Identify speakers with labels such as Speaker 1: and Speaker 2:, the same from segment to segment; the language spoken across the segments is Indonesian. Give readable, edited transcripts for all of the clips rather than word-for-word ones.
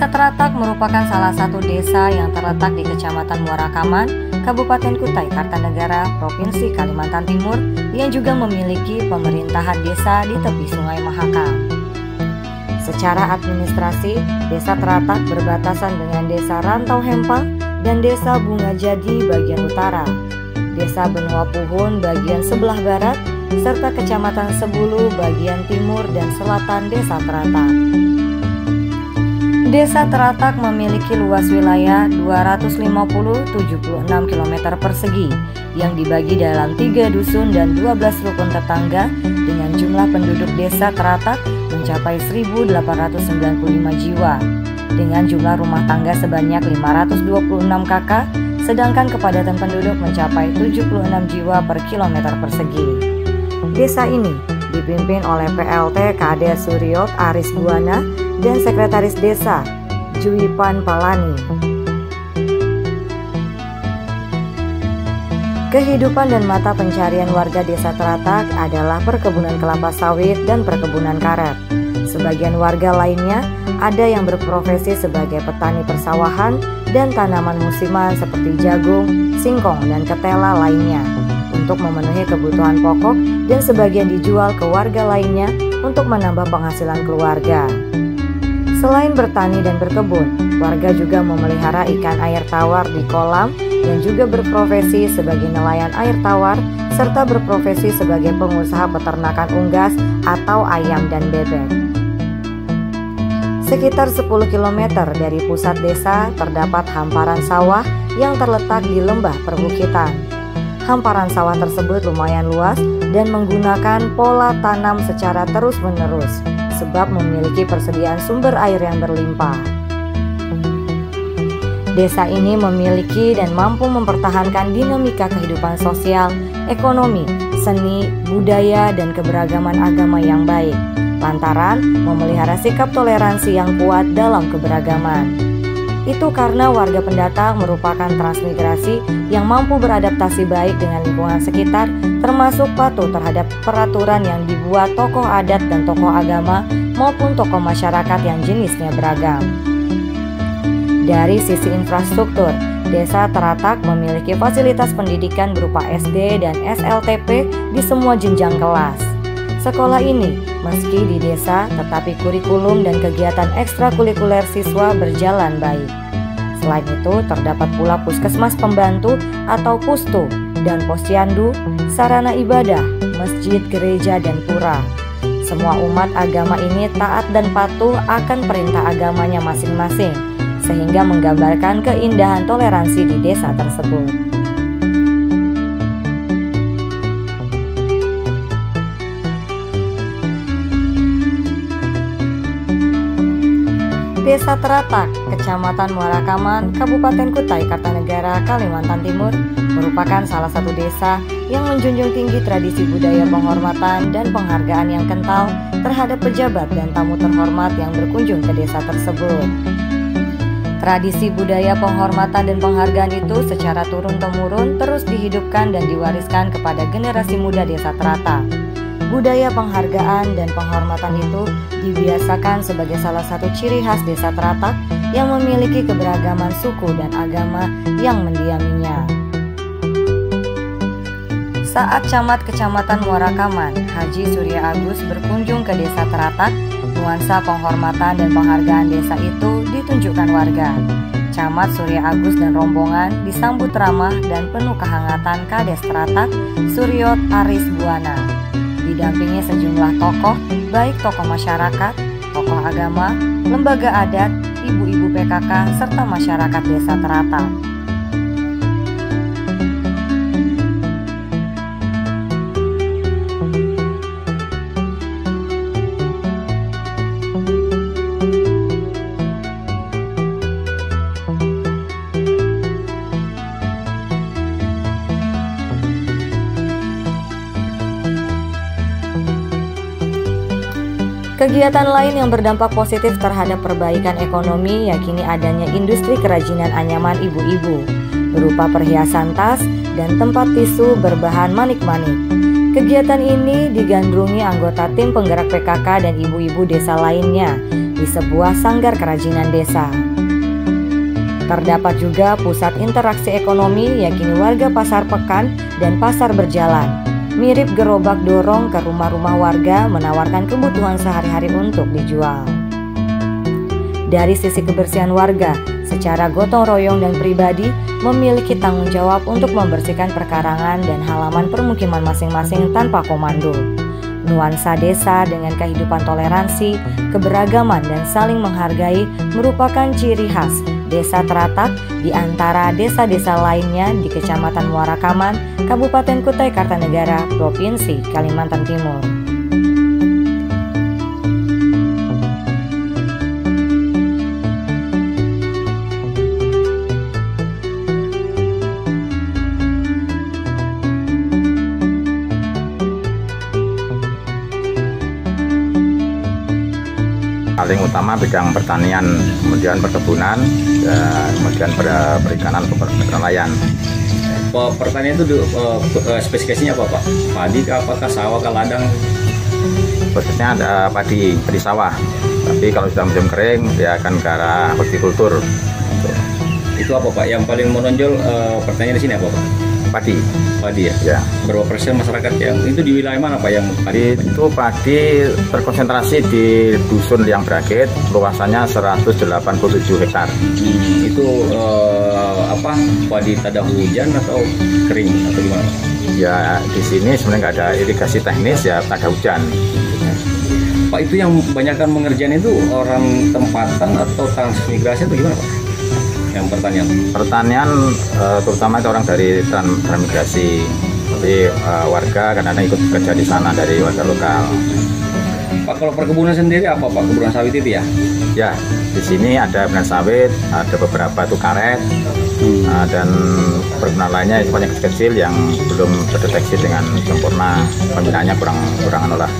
Speaker 1: Desa Teratak merupakan salah satu desa yang terletak di Kecamatan Muara Kaman, Kabupaten Kutai Kartanegara, Provinsi Kalimantan Timur, yang juga memiliki pemerintahan desa di tepi Sungai Mahakam. Secara administrasi, Desa Teratak berbatasan dengan Desa Rantau Hempang dan Desa Bunga Jadi bagian utara, Desa Benua Puhun bagian sebelah barat, serta Kecamatan Sebulu bagian timur dan selatan Desa Teratak. Desa Teratak memiliki luas wilayah 250,76 km persegi yang dibagi dalam 3 dusun dan 12 rukun tetangga dengan jumlah penduduk Desa Teratak mencapai 1.895 jiwa dengan jumlah rumah tangga sebanyak 526 kakak, sedangkan kepadatan penduduk mencapai 76 jiwa per kilometer persegi. Desa ini dipimpin oleh PLT Kades Suryot Aris Buana dan Sekretaris Desa Juipan Palani. Kehidupan dan mata pencarian warga Desa Teratak adalah perkebunan kelapa sawit dan perkebunan karet. Sebagian warga lainnya ada yang berprofesi sebagai petani persawahan dan tanaman musiman seperti jagung, singkong, dan ketela lainnya untuk memenuhi kebutuhan pokok, dan sebagian dijual ke warga lainnya untuk menambah penghasilan keluarga. Selain bertani dan berkebun, warga juga memelihara ikan air tawar di kolam dan juga berprofesi sebagai nelayan air tawar serta berprofesi sebagai pengusaha peternakan unggas atau ayam dan bebek. Sekitar 10 km dari pusat desa terdapat hamparan sawah yang terletak di lembah perbukitan. Hamparan sawah tersebut lumayan luas dan menggunakan pola tanam secara terus-menerus sebab memiliki persediaan sumber air yang berlimpah. Desa ini memiliki dan mampu mempertahankan dinamika kehidupan sosial, ekonomi, seni, budaya, dan keberagaman agama yang baik, lantaran memelihara sikap toleransi yang kuat dalam keberagaman. Itu karena warga pendatang merupakan transmigrasi yang mampu beradaptasi baik dengan lingkungan sekitar, termasuk patuh terhadap peraturan yang dibuat tokoh adat dan tokoh agama maupun tokoh masyarakat yang jenisnya beragam. Dari sisi infrastruktur, Desa Teratak memiliki fasilitas pendidikan berupa SD dan SLTP di semua jenjang kelas. Sekolah ini, meski di desa, tetapi kurikulum dan kegiatan ekstrakurikuler siswa berjalan baik. Selain itu, terdapat pula puskesmas pembantu atau pustu dan posyandu, sarana ibadah, masjid, gereja, dan pura. Semua umat agama ini taat dan patuh akan perintah agamanya masing-masing, sehingga menggambarkan keindahan toleransi di desa tersebut. Desa Teratak, Kecamatan Muara Kaman, Kabupaten Kutai Kartanegara, Kalimantan Timur, merupakan salah satu desa yang menjunjung tinggi tradisi budaya penghormatan dan penghargaan yang kental terhadap pejabat dan tamu terhormat yang berkunjung ke desa tersebut. Tradisi budaya penghormatan dan penghargaan itu secara turun-temurun terus dihidupkan dan diwariskan kepada generasi muda Desa Teratak. Budaya penghargaan dan penghormatan itu dibiasakan sebagai salah satu ciri khas Desa Teratak yang memiliki keberagaman suku dan agama yang mendiaminya. Saat Camat Kecamatan Muara Kaman, Haji Surya Agus berkunjung ke Desa Teratak, nuansa penghormatan dan penghargaan desa itu ditunjukkan warga. Camat Surya Agus dan rombongan disambut ramah dan penuh kehangatan Kades Teratak, Suryot Aris Buana. Didampingi sejumlah tokoh, baik tokoh masyarakat, tokoh agama, lembaga adat, ibu-ibu PKK, serta masyarakat Desa Teratak. Kegiatan lain yang berdampak positif terhadap perbaikan ekonomi yakini adanya industri kerajinan anyaman ibu-ibu berupa perhiasan tas dan tempat tisu berbahan manik-manik. Kegiatan ini digandrungi anggota tim penggerak PKK dan ibu-ibu desa lainnya di sebuah sanggar kerajinan desa. Terdapat juga pusat interaksi ekonomi yakni warga pasar pekan dan pasar berjalan. Mirip gerobak dorong ke rumah-rumah warga menawarkan kebutuhan sehari-hari untuk dijual. Dari sisi kebersihan warga, secara gotong royong dan pribadi memiliki tanggung jawab untuk membersihkan perkarangan dan halaman permukiman masing-masing tanpa komando. Nuansa desa dengan kehidupan toleransi, keberagaman dan saling menghargai merupakan ciri khas Desa Teratak di antara desa-desa lainnya di Kecamatan Muara Kaman, Kabupaten Kutai Kartanegara, Provinsi Kalimantan Timur.
Speaker 2: Paling utama bidang pertanian, kemudian perkebunan, kemudian perikanan, nelayan.
Speaker 3: Pertanian itu spesifikasinya apa Pak? Padi kah, apakah sawah, kah, ladang?
Speaker 2: Khususnya ada padi sawah. Tapi kalau sudah musim kering, dia akan ke arah hortikultur.
Speaker 3: Itu apa Pak? Yang paling menonjol pertanian di sini apa Pak?
Speaker 2: Padi
Speaker 3: ya?
Speaker 2: Ya.
Speaker 3: Berapa persen masyarakat yang itu di wilayah mana Pak yang padi?
Speaker 2: Itu padi terkonsentrasi di Dusun Liang Brakit, luasannya 187 hektar.
Speaker 3: Itu padi tada hujan atau kering atau gimana?
Speaker 2: Ya di sini sebenarnya nggak ada irigasi teknis, ya tada hujan.
Speaker 3: Pak, itu yang kebanyakan mengerjakan itu orang tempatan atau transmigrasi atau gimana Pak? Yang pertanian terutama itu orang dari transmigrasi, tapi warga kadang-kadang ikut bekerja di sana dari warga lokal. Pak, kalau perkebunan sendiri apa Pak? Kebunan sawit itu ya?
Speaker 2: Ya, di sini ada kebunan sawit, ada beberapa itu karet, dan perkebunan lainnya itu banyak kecil yang belum terdeteksi dengan sempurna, pembinaannya kurang anulah.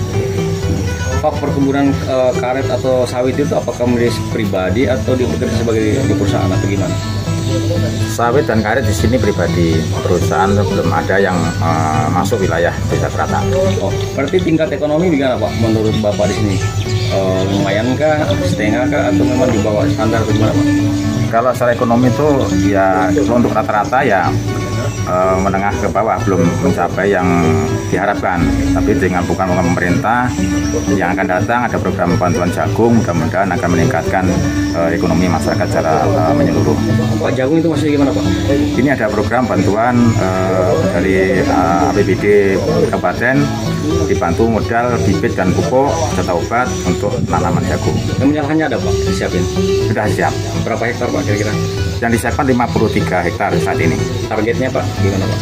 Speaker 3: Pak, perkebunan karet atau sawit itu apakah milik pribadi atau bekerja sebagai di perusahaan atau gimana?
Speaker 2: Sawit dan karet di sini pribadi, perusahaan belum ada yang masuk wilayah Desa Teratak.
Speaker 3: Oh, berarti tingkat ekonomi gimana Pak menurut Bapak di sini? Lumayan kah, setengah kah, atau memang di bawah standar atau gimana Pak?
Speaker 2: Kalau secara ekonomi itu ya untuk rata-rata ya menengah ke bawah, belum mencapai yang diharapkan. Tapi dengan program pemerintah yang akan datang, ada program bantuan jagung, mudah-mudahan akan meningkatkan ekonomi masyarakat secara menyeluruh.
Speaker 3: Pak, jagung itu maksudnya gimana Pak?
Speaker 2: Ini ada program bantuan dari APBD Kabupaten, dibantu modal bibit dan pupuk serta obat untuk tanaman jagung.
Speaker 3: Lahannya ada Pak, disiapin?
Speaker 2: Sudah siap.
Speaker 3: Berapa hektar Pak kira-kira?
Speaker 2: Yang disiapkan 53 hektar saat ini.
Speaker 3: Targetnya Pak gimana Pak?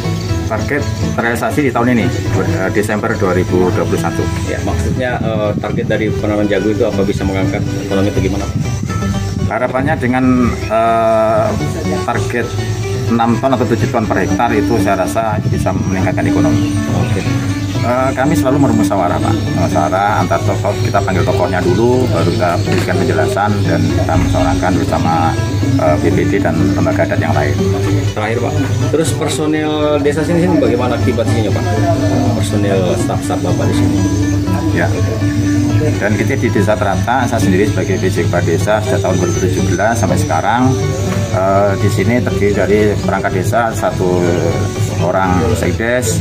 Speaker 2: Target terrealisasi di tahun ini, Desember 2021.
Speaker 3: Ya, maksudnya target dari penanaman jagung itu apa, bisa mengangkat ekonomi itu gimana Pak?
Speaker 2: Harapannya dengan target 6 ton atau 7 ton per hektar itu saya rasa bisa meningkatkan ekonomi.
Speaker 3: Oke.
Speaker 2: Kami selalu bermusyawarah Pak, musyawarah antar tokoh, kita panggil tokohnya dulu, baru kita berikan penjelasan dan kita musyawarahkan bersama BPD dan lembaga adat yang lain.
Speaker 3: Terakhir Pak, terus personil desa sini bagaimana akibatnya Pak? Personil staf-staf Bapak di sini?
Speaker 2: Ya, dan kita di Desa Teratak, saya sendiri sebagai PJ Kepala Desa sejak tahun 2017 sampai sekarang, di sini terdiri dari perangkat desa 1 orang sekdes,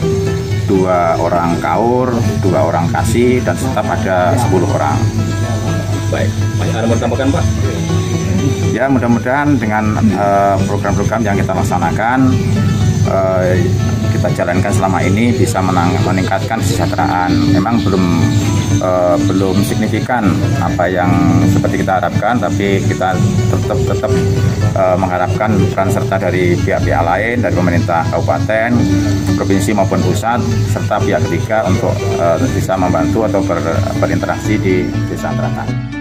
Speaker 2: 2 orang kaur, 2 orang kasih, dan staf ada 10 orang.
Speaker 3: Baik, ada mau ditambahkan Pak?
Speaker 2: Ya, mudah-mudahan dengan program-program yang kita laksanakan, kita jalankan selama ini bisa meningkatkan kesejahteraan. Memang belum signifikan apa yang seperti kita harapkan, tapi kita tetap mengharapkan peran serta dari pihak-pihak lain, dari pemerintah kabupaten, provinsi maupun pusat, serta pihak ketiga untuk bisa membantu atau berinteraksi di Desa Teratak.